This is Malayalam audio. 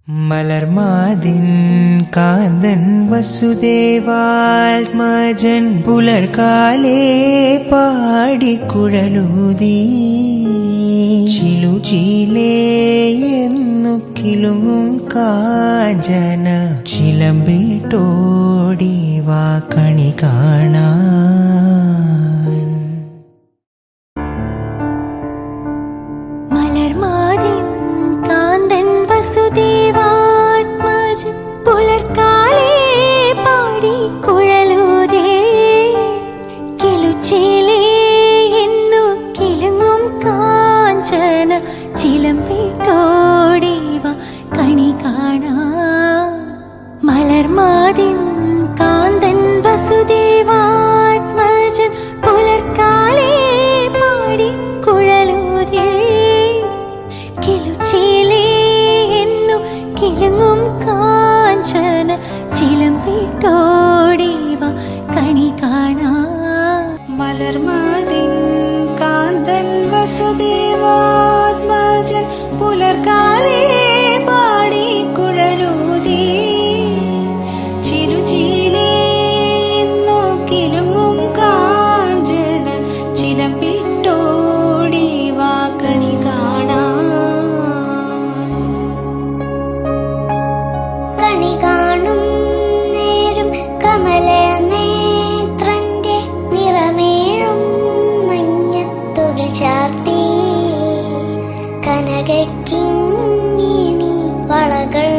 മലർമാതിൻ കാന്തൻ വസുദേവാത്മജൻ പുലർക്കാലേ പാടിക്കുഴലൂതി ചിലുചീലേ എന്നു കിലുങ്ങും കാഞ്ചന ചിലമ്പിട്ടോടി വാ കണി കാണാൻ. മലർമാതിൻ കാന്തൻ വസുദേവാത്മജൻ പുലർക്കാലേ പാടിക്കുഴലൂതി കിലുചീലേ എന്നു കിലുങ്ങും കാഞ്ചന ചിലമ്പിട്ടോടി വാ കണി കാണാൻ. മലർമാതിൻ കാന്തൻ വസുദേവാത്മജൻ പുലർക്കാലേ പാടിക്കുഴലൂതി കിലുചീലേ എന്നു കിലുങ്ങും കാഞ്ചന ചിലമ്പിട്ടോടി വാ കണി കാണാൻ. മലർമാതിൻ കാന്തൻ വസുദേവാത്മജൻ പുലർക്കാലേ പാടിക്കുഴലൂതി ചിലുചീലേ എന്നു കിലുങ്ങും കാഞ്ചന ചിലമ്പിട്ടോടി വാ കണി കാണാൻ. കണി കാണും നേരം കമലനേത്രന്റെ നിറമേഴും മഞ്ഞത്തുക ചാർത്തി കനകക്കിങ്ങിണി വളകൾ